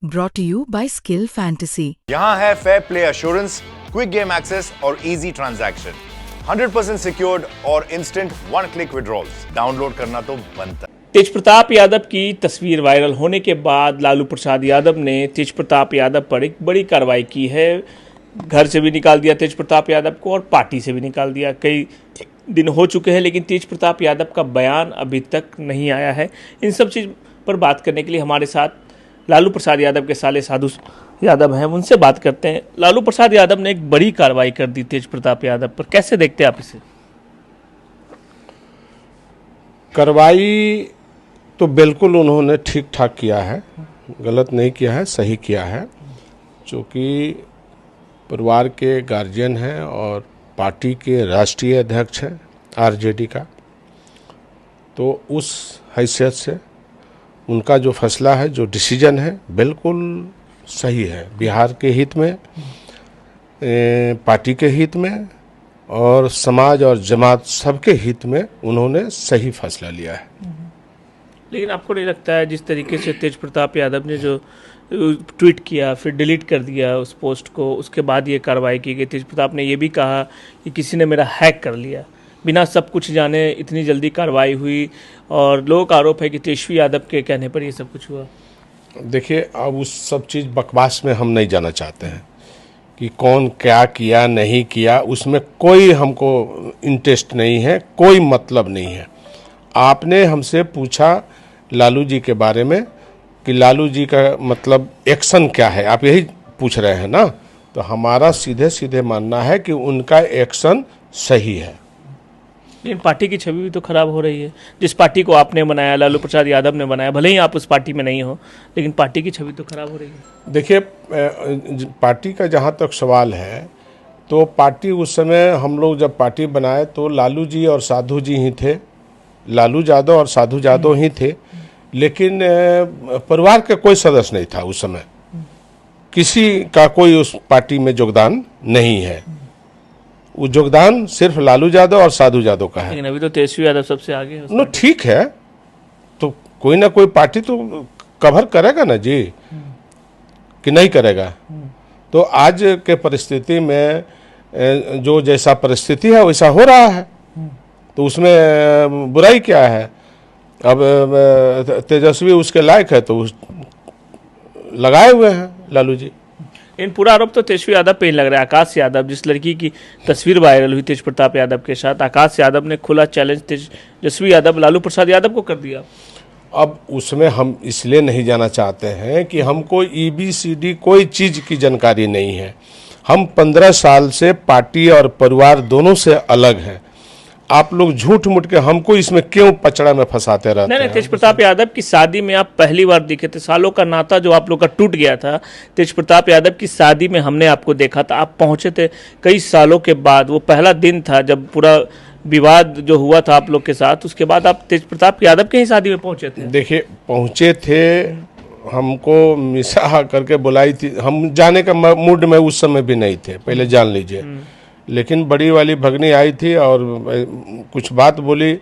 Brought to you by Skill Fantasy. यहाँ है fair play assurance, quick game access और easy transaction, 100% secured और instant one click withdrawals. Download करना तो बनता है। तेज प्रताप यादव की तस्वीर वायरल होने के बाद लालू प्रसाद यादव ने तेज प्रताप यादव पर एक बड़ी कार्रवाई की है। घर से भी निकाल दिया तेज प्रताप यादव को और पार्टी से भी निकाल दिया। कई दिन हो चुके हैं लेकिन तेज प्रताप यादव का बयान अभी तक नहीं आया है। इन सब चीज़ पर बात करने के लिए हमारे साथ लालू प्रसाद यादव के साले साधु यादव हैं, उनसे बात करते हैं। लालू प्रसाद यादव ने एक बड़ी कार्रवाई कर दी तेज प्रताप यादव पर, कैसे देखते हैं आप इसे? कार्रवाई तो बिल्कुल उन्होंने ठीक ठाक किया है, गलत नहीं किया है, सही किया है। क्योंकि परिवार के गार्जियन हैं और पार्टी के राष्ट्रीय अध्यक्ष हैं आरजेडी का, तो उस हैसियत से उनका जो फैसला है, जो डिसीजन है, बिल्कुल सही है। बिहार के हित में, पार्टी के हित में और समाज और जमात सबके हित में उन्होंने सही फैसला लिया है। लेकिन आपको नहीं लगता है जिस तरीके से तेज प्रताप यादव ने जो ट्वीट किया फिर डिलीट कर दिया उस पोस्ट को, उसके बाद ये कार्रवाई की गई? तेज प्रताप ने ये भी कहा कि किसी ने मेरा हैक कर लिया, बिना सब कुछ जाने इतनी जल्दी कार्रवाई हुई, और लोगों का आरोप है कि तेजस्वी यादव के कहने पर ये सब कुछ हुआ। देखिए, अब उस सब चीज़ बकवास में हम नहीं जाना चाहते हैं कि कौन क्या किया नहीं किया, उसमें कोई हमको इंटरेस्ट नहीं है, कोई मतलब नहीं है। आपने हमसे पूछा लालू जी के बारे में कि लालू जी का मतलब एक्शन क्या है, आप यही पूछ रहे हैं ना, तो हमारा सीधे सीधे मानना है कि उनका एक्शन सही है। लेकिन पार्टी की छवि भी तो खराब हो रही है। जिस पार्टी को आपने बनाया, लालू प्रसाद यादव ने बनाया, भले ही आप उस पार्टी में नहीं हो, लेकिन पार्टी की छवि तो खराब हो रही है। देखिए, पार्टी का जहाँ तक सवाल है, तो पार्टी उस समय हम लोग जब पार्टी बनाए तो लालू जी और साधु जी ही थे, लालू यादव और साधु यादव ही थे, लेकिन परिवार का कोई सदस्य नहीं था उस समय। किसी का कोई उस पार्टी में योगदान नहीं है। वो योगदान सिर्फ लालू यादव और साधु यादव का है। लेकिन अभी तो तेजस्वी यादव सबसे आगे है। नो, ठीक है, तो कोई ना कोई पार्टी तो कवर करेगा ना जी, कि नहीं करेगा? तो आज के परिस्थिति में जो जैसा परिस्थिति है वैसा हो रहा है, तो उसमें बुराई क्या है? अब तेजस्वी उसके लायक है तो लगाए हुए हैं लालू जी। इन पूरा आरोप तो तेजस्वी यादव पे ही लग रहा है। आकाश यादव, जिस लड़की की तस्वीर वायरल हुई तेज प्रताप यादव के साथ, आकाश यादव ने खुला चैलेंज तेजस्वी यादव लालू प्रसाद यादव को कर दिया। अब उसमें हम इसलिए नहीं जाना चाहते हैं कि हमको EBCD कोई चीज़ की जानकारी नहीं है। हम 15 साल से पार्टी और परिवार दोनों से अलग हैं। आप लोग झूठ मूठ के हमको इसमें क्यों पचड़ा में फंसाते रहते हैं? नहीं, तेज प्रताप यादव की शादी में आप पहली बार दिखे थे। सालों का नाता जो आप लोग का टूट गया था, तेज प्रताप यादव की शादी में हमने आपको देखा था। आप पहुंचे थे कई सालों के बाद, वो पहला दिन था जब पूरा विवाद जो हुआ था आप लोग के साथ, उसके बाद आप तेज प्रताप यादव के ही शादी में पहुंचे थे। देखिए, पहुंचे थे, हमको मिसा करके बुलाई थी, हम जाने का मूड में उस समय भी नहीं थे, पहले जान लीजिए। लेकिन बड़ी वाली भगनी आई थी और कुछ बात बोली,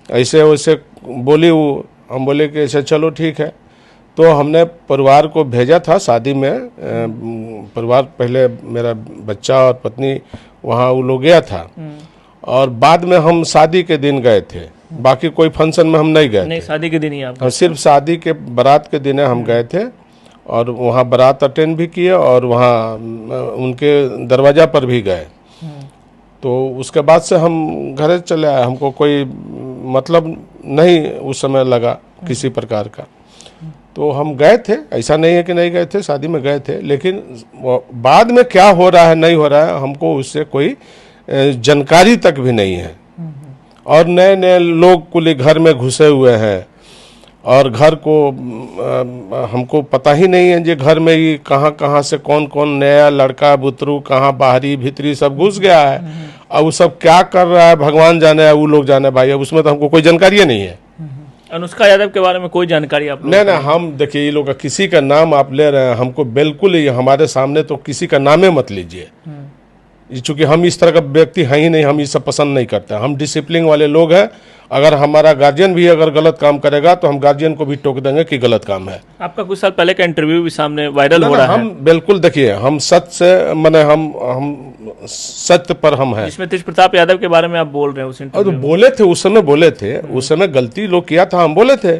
ऐसे वैसे बोली वो, हम बोले कि ऐसे चलो ठीक है। तो हमने परिवार को भेजा था शादी में, परिवार पहले मेरा बच्चा और पत्नी वहाँ वो लोग गया था, और बाद में हम शादी के दिन गए थे। बाकी कोई फंक्शन में हम नहीं गए थे। शादी के दिन ही आप? सिर्फ शादी के बारात के दिन हम गए थे, और वहाँ बारात अटेंड भी किए और वहाँ उनके दरवाजा पर भी गए। तो उसके बाद से हम घर चले आए। हमको कोई मतलब नहीं उस समय लगा किसी प्रकार का, तो हम गए थे। ऐसा नहीं है कि नहीं गए थे, शादी में गए थे, लेकिन बाद में क्या हो रहा है नहीं हो रहा है हमको उससे कोई जानकारी तक भी नहीं है। और नए नए लोग कुल घर में घुसे हुए हैं, और घर को हमको पता ही नहीं है जी घर में ये कहाँ कहाँ से कौन कौन नया लड़का बुतरू कहाँ बाहरी भीतरी सब घुस गया है। अब वो सब क्या कर रहा है भगवान जाने है, वो लोग जाने भाई। अब उसमें तो हमको कोई जानकारी नहीं है। अनुष्का यादव के बारे में कोई जानकारी आप? नहीं, हम देखिए, ये लोग किसी का नाम आप ले रहे हैं, हमको बिल्कुल ही हमारे सामने तो किसी का नाम ही मत लीजिए। चूंकि हम इस तरह का व्यक्ति हैं ही नहीं, हम ये सब पसंद नहीं करते, हम डिसिप्लिन वाले लोग हैं। अगर हमारा गार्जियन भी अगर गलत काम करेगा तो हम गार्जियन को भी टोक देंगे कि गलत काम है। आपका कुछ साल पहले का इंटरव्यू भी सामने वायरल हो रहा है। हम बिल्कुल देखिए, हम सच से मैंने हम सत्य पर हम हैं। इसमें तेज प्रताप यादव के बारे में आप बोल रहे हैं उस और इंटरव्यू में। बोले थे उस समय, बोले थे उस समय, गलती लोग किया था, हम बोले थे।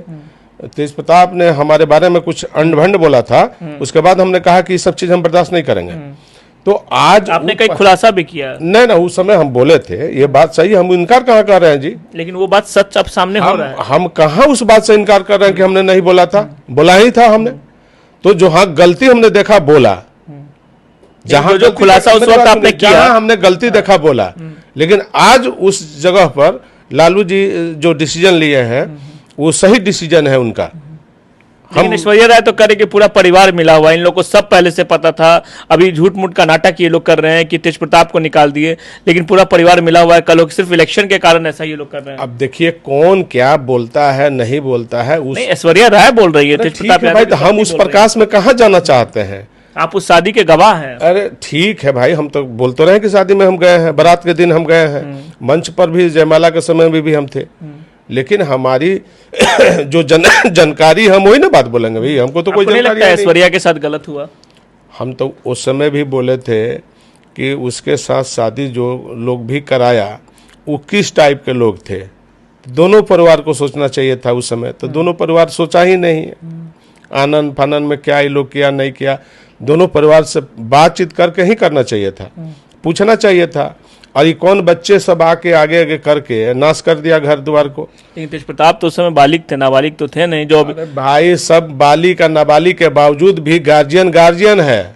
तेज प्रताप ने हमारे बारे में कुछ अंड-भंड बोला था, उसके बाद हमने कहा कि ये सब चीज हम बर्दाश्त नहीं करेंगे। तो आज आपने कई खुलासा भी किया। नहीं ना, उस समय हम बोले थे, ये बात सही, हम इनकार कहाँ कर रहे हैं जी? लेकिन वो बात सच अब सामने हो रहा है। हम कहाँ उस बात से इनकार कर रहे हैं कि हमने नहीं बोला था? बोला ही था हमने। तो जो हाँ गलती हमने देखा बोला, जहां जो खुलासा उस वक्त आपने किया, हमने गलती देखा बोला। लेकिन आज उस जगह पर लालू जी जो डिसीजन लिए हैं वो सही डिसीजन है उनका। लेकिन ऐश्वर्या राय तो करे कि पूरा परिवार मिला हुआ है, इन लोगों को सब पहले से पता था। अभी झूठ मूठ का नाटक ये लोग कर रहे हैं कि तेज प्रताप को निकाल दिए, लेकिन पूरा परिवार मिला हुआ है। कल लोग सिर्फ इलेक्शन के कारण ऐसा ये लोग कर रहे हैं। अब देखिए कौन क्या बोलता है नहीं बोलता है, उस नहीं, ऐश्वर्या राय बोल रही है, तेज ठीक प्रताप है भाई, यादव तो हम उस प्रकाश में कहाँ जाना चाहते हैं? आप उस शादी के गवाह हैं। अरे ठीक है भाई, हम तो बोल तो रहे हैं कि शादी में हम गए हैं, बारात के दिन हम गए हैं, मंच पर भी जयमाला के समय में भी हम थे। लेकिन हमारी जो जानकारी, हम वही ना बात बोलेंगे भाई, हमको तो कोई आपको नहीं जानकारी लगता नहीं। ऐश्वर्या के साथ गलत हुआ? हम तो उस समय भी बोले थे कि उसके साथ शादी जो लोग भी कराया वो किस टाइप के लोग थे। दोनों परिवार को सोचना चाहिए था उस समय, तो दोनों परिवार सोचा ही नहीं। आनंद फानंद में क्या ये लोग किया नहीं किया, दोनों परिवार से बातचीत करके ही करना चाहिए था, पूछना चाहिए था। और ये कौन बच्चे सब आके आगे आगे करके नाश कर दिया घर द्वार को। लेकिन तेज प्रताप तो उस समय बालिग थे, नाबालिग तो थे नहीं। जो अरे भाई, सब बालिग का नाबालिग के बावजूद भी गार्जियन है,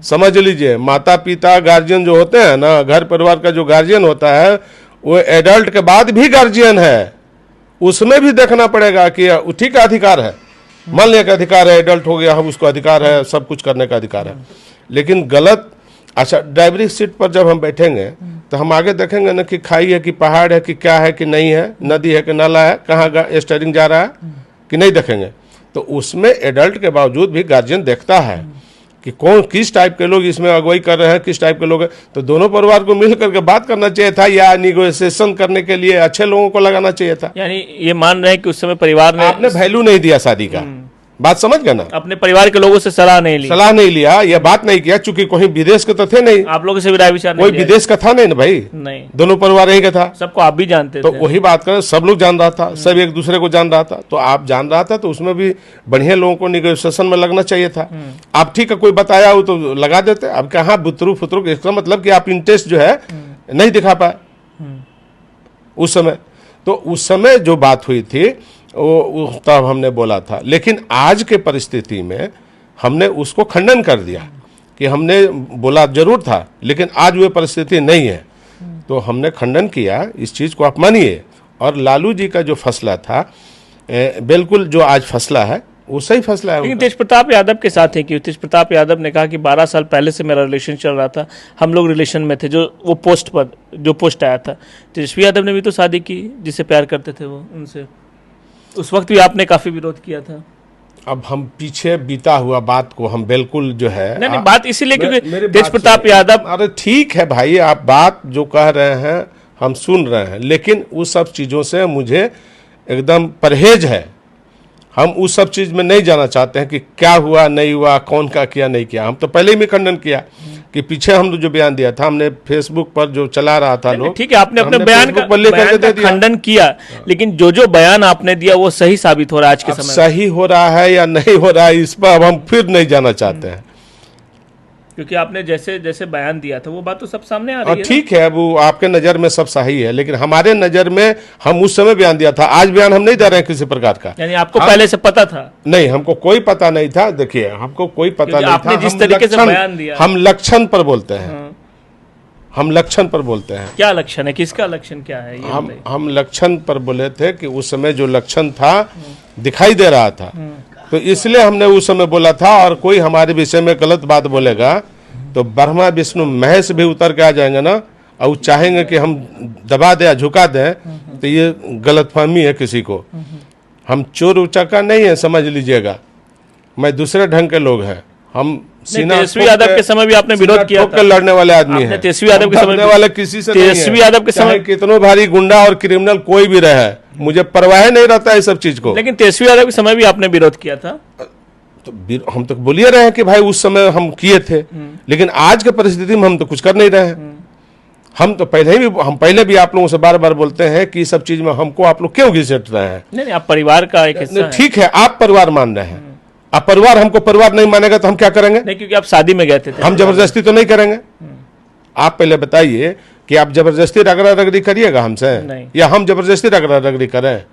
समझ लीजिए। माता पिता गार्जियन जो होते हैं ना, घर परिवार का जो गार्जियन होता है वो एडल्ट के बाद भी गार्जियन है। उसमें भी देखना पड़ेगा कि ठीक का अधिकार है, मान लिया कि अधिकार है, एडल्ट हो गया, हम उसको अधिकार है, सब कुछ करने का अधिकार है। लेकिन गलत, अच्छा ड्राइवरी सीट पर जब हम बैठेंगे तो हम आगे देखेंगे ना कि खाई है कि पहाड़ है कि क्या है कि नहीं है, नदी है कि नाला है, कहाँ स्टीयरिंग जा रहा है कि नहीं देखेंगे। तो उसमें एडल्ट के बावजूद भी गार्जियन देखता है कि कौन किस टाइप के लोग इसमें अगुवाई कर रहे हैं, किस टाइप के लोग हैं। तो दोनों परिवार को मिल करके बात करना चाहिए था, या निगोशिएशन करने के लिए अच्छे लोगों को लगाना चाहिए था। यानी ये मान रहे हैं कि उस समय परिवार ने आपने वैल्यू नहीं दिया शादी का, बात समझ गए ना? अपने परिवार के लोगों से सलाह नहीं ली, सलाह नहीं लिया, यह बात नहीं किया, चूंकि कोई विदेश के तो थे नहीं, आप लोगों से भी राय विचार कोई नहीं लिया? विदेश का था नहीं ना भाई, नहीं, दोनों परिवार यही का था। सबको आप भी जानते तो थे। वही बात करें, सब लोग जान रहा था, सब एक दूसरे को जान रहा था। तो आप जान रहा था तो उसमें भी बढ़िया लोगों को निगोशिएशन में लगना चाहिए था। आप ठीक है, कोई बताया हो तो लगा देते। अब कहाँ बुतरू फुतरू, इसका मतलब कि आप इंटरेस्ट जो है नहीं दिखा पाए उस समय। तो उस समय जो बात हुई थी वो तब हमने बोला था। लेकिन आज के परिस्थिति में हमने उसको खंडन कर दिया कि हमने बोला जरूर था, लेकिन आज वो परिस्थिति नहीं है। तो हमने खंडन किया, इस चीज़ को आप मानिए। और लालू जी का जो फैसला था, बिल्कुल जो आज फैसला है वो सही फैसला है। लेकिन तेज प्रताप यादव के साथ है कि तेज प्रताप यादव ने कहा कि 12 साल पहले से मेरा रिलेशन चल रहा था, हम लोग रिलेशन में थे। जो वो पोस्ट पर जो पोस्ट आया था, तेजस्वी यादव ने भी तो शादी की जिससे प्यार करते थे वो, उनसे उस वक्त भी आपने काफी विरोध किया था। अब हम पीछे बीता हुआ बात को हम बिल्कुल जो है नहीं, बात इसीलिए क्योंकि मेरी तेज बात प्रताप सुनिए। यादव, अरे ठीक है भाई, आप बात जो कह रहे हैं हम सुन रहे हैं, लेकिन उस सब चीज़ों से मुझे एकदम परहेज है। हम उस सब चीज़ में नहीं जाना चाहते हैं कि क्या हुआ नहीं हुआ, कौन का किया नहीं किया। हम तो पहले ही खंडन किया कि पीछे हम जो बयान दिया था, हमने फेसबुक पर जो चला रहा था लोग, ठीक है, आपने अपने बयान का बयान का खंडन किया, लेकिन जो बयान आपने दिया वो सही साबित हो रहा है आज के समय में। सही हो रहा है या नहीं हो रहा है, इस पर अब हम फिर नहीं जाना चाहते हैं। क्योंकि आपने जैसे जैसे बयान दिया था वो बात तो सब सामने आ रही है। ठीक है, वो आपके नज़र में सब सही है, लेकिन हमारे नज़र में हम उस समय बयान दिया था, आज बयान हम नहीं दे रहे हैं किसी प्रकार का। यानी आपको पहले से पता था? नहीं, हमको कोई पता नहीं था। देखिए, हमको कोई पता नहीं आपने था। जिस तरीके से बयान दिया, हम लक्षण पर बोलते हैं, हम लक्षण पर बोलते हैं। क्या लक्षण है, किसका लक्षण क्या है ये? हम लक्षण पर बोले थे कि उस समय जो लक्षण था दिखाई दे रहा था, तो इसलिए हमने उस समय बोला था। और कोई हमारे विषय में गलत बात बोलेगा तो ब्रह्मा विष्णु महेश भी उतर के आ जाएंगे ना, और चाहेंगे कि हम दबा दें, झुका दें, तो ये गलतफहमी है किसी को। हम चोर उचक्का नहीं है, समझ लीजिएगा। मैं दूसरे ढंग के लोग हैं, हम तेजस्वी यादव के समय भी आपने विरोध किया ठोक के लड़ने वाले आदमी हैं। तेजस्वी यादव के समय वाले किसी से नहीं है। तेजस्वी यादव के समय कितनों भारी गुंडा और क्रिमिनल कोई भी रहे, मुझे परवाह नहीं रहता है सब चीज को। लेकिन तेजस्वी यादव के समय भी आपने विरोध किया था। तो हम तो बोलिए रहे हैं कि भाई उस समय हम किए थे, लेकिन आज के परिस्थिति में हम तो कुछ कर नहीं रहे हैं। हम तो पहले भी आप लोगों से बार बार बोलते हैं कि सब चीज में हमको आप लोग क्यों घिसट रहे हैं। नहीं, आप परिवार का एक हिस्सा हैं। ठीक है, आप परिवार मान रहे हैं, अब परिवार हमको परिवार नहीं मानेगा तो हम क्या करेंगे? नहीं, क्योंकि आप शादी में गए थे। हम जबरदस्ती तो नहीं करेंगे। आप पहले बताइए कि आप जबरदस्ती रगड़ा रगड़ी करिएगा हमसे, नहीं। या हम जबरदस्ती रगड़ा रगड़ी करें?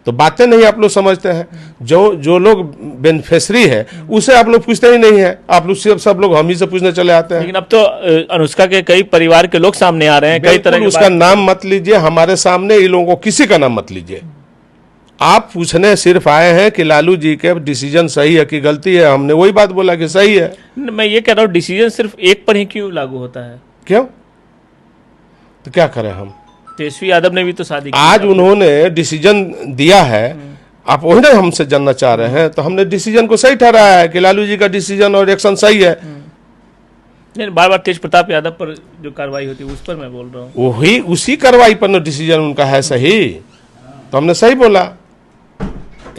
तो बातें नहीं आप लोग समझते हैं। जो लोग बेनिफिशरी है उसे आप लोग पूछते ही नहीं है, आप लोग सब लोग हम ही से पूछने चले आते हैं। लेकिन अब तो अनुष्का के कई परिवार के लोग सामने आ रहे हैं, कई तरह के। उसका नाम मत लीजिए हमारे सामने, इन लोगों को किसी का नाम मत लीजिए। आप पूछने सिर्फ आए हैं कि लालू जी के डिसीजन सही है कि गलती है। हमने वही बात बोला कि सही है। मैं ये कह रहा हूँ, डिसीजन सिर्फ एक पर ही क्यों लागू होता है? क्यों? तो क्या करें हम? तेजस्वी यादव ने भी तो शादी की। आज उन्होंने डिसीजन दिया है, आप वही ना हमसे जानना चाह रहे हैं, तो हमने डिसीजन को सही ठहराया है कि लालू जी का डिसीजन और एक्शन सही है। नहीं, बार बार तेज प्रताप यादव पर जो कार्रवाई होती है उस पर मैं बोल रहा हूँ। वही उसी कार्रवाई पर डिसीजन उनका है सही, तो हमने सही बोला।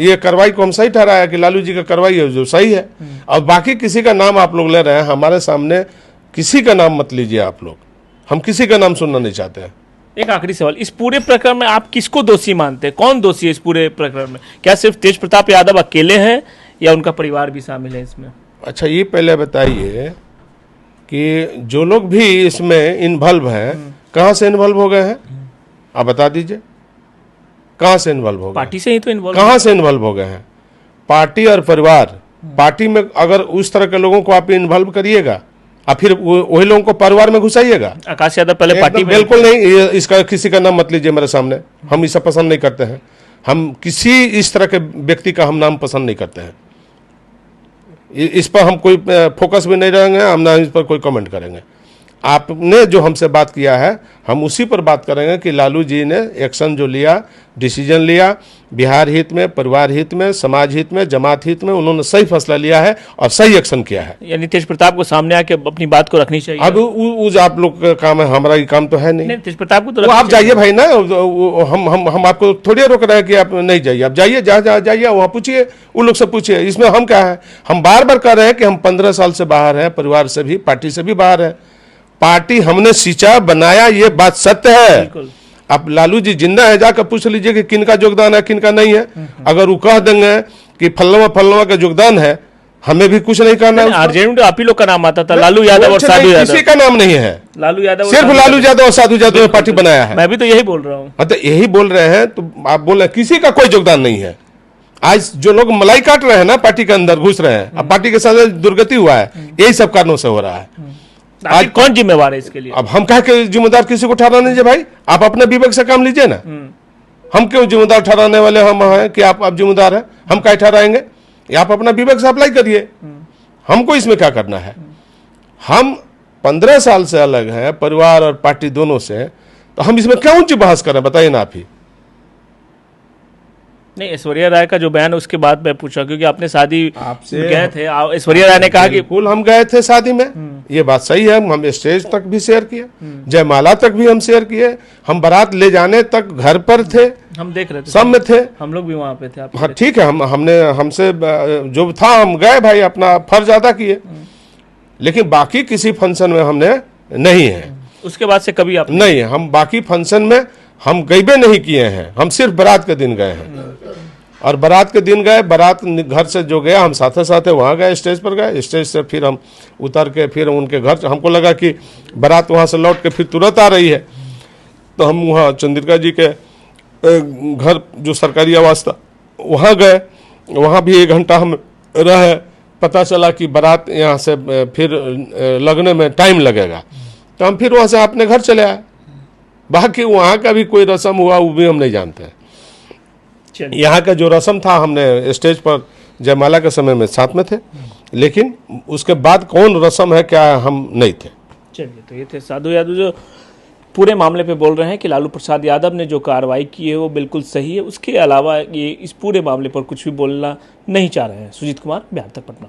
ये कार्रवाई को हम सही ठहराया कि लालू जी का कार्रवाई है जो सही है। और बाकी किसी का नाम आप लोग ले रहे हैं, हमारे सामने किसी का नाम मत लीजिए आप लोग, हम किसी का नाम सुनना नहीं चाहते हैं। एक आखिरी सवाल, इस पूरे प्रकरण में आप किसको दोषी मानते हैं? कौन दोषी है इस पूरे प्रकरण में? क्या सिर्फ तेज प्रताप यादव अकेले हैं या उनका परिवार भी शामिल है इसमें? अच्छा, ये पहले बताइए कि जो लोग भी इसमें इन्वॉल्व हैं, कहाँ से इन्वॉल्व हो गए हैं? आप बता दीजिए, कहाँ से इन्वॉल्व हो गए? पार्टी से ही तो इन्वॉल्व। कहाँ से इन्वॉल्व हो गए हैं? पार्टी और परिवार। पार्टी में अगर उस तरह के लोगों को आप इन्वॉल्व करिएगा और फिर वही लोगों को परिवार में घुसाइएगा। आकाश यादव पहले पार्टी में। बिल्कुल नहीं, इसका किसी का नाम मत लीजिए मेरे सामने, हम इसे पसंद नहीं करते हैं। हम किसी इस तरह के व्यक्ति का हम नाम पसंद नहीं करते हैं। इस पर हम कोई फोकस भी नहीं रहेंगे, हम ना इस पर कोई कमेंट करेंगे। आपने जो हमसे बात किया है हम उसी पर बात करेंगे कि लालू जी ने एक्शन जो लिया, डिसीजन लिया, बिहार हित में, परिवार हित में, समाज हित में, जमात हित में, उन्होंने सही फैसला लिया है और सही एक्शन किया है। यानी तेज प्रताप को सामने आके अपनी बात को रखनी चाहिए। अब उस आप लोग का काम है, हमारा ये काम तो है नहीं। तेज प्रताप को तो आप जाइए भाई ना, हम आपको थोड़ी रोक रहे हैं कि आप नहीं जाइए। आप जाइए, जहाँ जाइए वहाँ पूछिए, उन लोग से पूछिए। इसमें हम क्या है? हम बार बार कह रहे हैं कि हम 15 साल से बाहर हैं, परिवार से भी, पार्टी से भी बाहर है। पार्टी हमने सींचा, बनाया, ये बात सत्य है। अब लालू जी जिंदा है, जाकर पूछ लीजिए कि किनका योगदान है, किनका नहीं है। अगर वो कह देंगे कि फलवा का योगदान है, हमें भी कुछ नहीं करना है। आरजेडी में आप ही लोग का नाम आता था, लालू यादव और साधु यादव। किसी का नाम नहीं है, लालू यादव, सिर्फ लालू यादव और साधु यादव ने पार्टी बनाया है। मैं भी तो यही बोल रहा हूँ। तो यही बोल रहे हैं, तो आप बोल रहे हैं किसी का कोई योगदान नहीं है। आज जो लोग मलाई काट रहे हैं ना, पार्टी के अंदर घुस रहे हैं, अब पार्टी के साथ दुर्गति हुआ है, यही सब कारणों से हो रहा है। आज कौन जिम्मेवार है इसके लिए? अब हम कह के जिम्मेदार किसी को ठहराने दीजिए भाई, आप अपने विवेक से काम लीजिए ना। हम क्यों जिम्मेदार ठहराने वाले हम हैं कि आप जिम्मेदार हैं? हम क्या ठहराएंगे? आप अपना विवेक से अप्लाई करिए, हमको इसमें क्या करना है? हम 15 साल से अलग हैं, परिवार और पार्टी दोनों से, तो हम इसमें क्या ऊंची बहस करें? बताइए ना आप ही। नहीं, ऐश्वर्या राय का जो बयान है उसके बाद मैं पूछा, क्योंकि आपने शादी आपसे गए थे, ऐश्वर्या राय ने कहा कि बिल्कुल हम गए थे शादी में, ये बात सही है। हम स्टेज तक भी शेयर किए, जयमाला तक भी हम शेयर किए, हम बारात ले जाने तक घर पर थे, हम देख रहे थे, सब में थे, हम लोग भी वहां पे थे। हाँ ठीक है, हमसे जो था हम गए भाई, अपना फर्ज अदा किए, लेकिन बाकी किसी फंक्शन में हमने नहीं है। उसके बाद से कभी आप नहीं, हम बाकी फंक्शन में हम गईबे नहीं किए हैं, हम सिर्फ बारात के दिन गए हैं। और बारात के दिन गए, बारात घर से जो गया हम साथे साथे वहाँ गए, स्टेज पर गए, स्टेज से फिर हम उतर के फिर उनके घर, हमको लगा कि बारात वहाँ से लौट के फिर तुरंत आ रही है, तो हम वहाँ चंद्रिका जी के घर जो सरकारी आवास था वहाँ गए, वहाँ भी 1 घंटा हम रहे। पता चला कि बारात यहाँ से फिर लगने में टाइम लगेगा, तो हम फिर वहाँ से अपने घर चले आए। बाकी वहाँ का भी कोई रस्म हुआ वो भी हम नहीं जानते। यहाँ का जो रस्म था हमने स्टेज पर जयमाला के समय में साथ में थे, लेकिन उसके बाद कौन रस्म है क्या हम नहीं थे। चलिए, तो ये थे साधु यादव जो पूरे मामले पे बोल रहे हैं कि लालू प्रसाद यादव ने जो कार्रवाई की है वो बिल्कुल सही है। उसके अलावा ये इस पूरे मामले पर कुछ भी बोलना नहीं चाह रहे हैं। सुजीत कुमार, बिहार तक, पटना।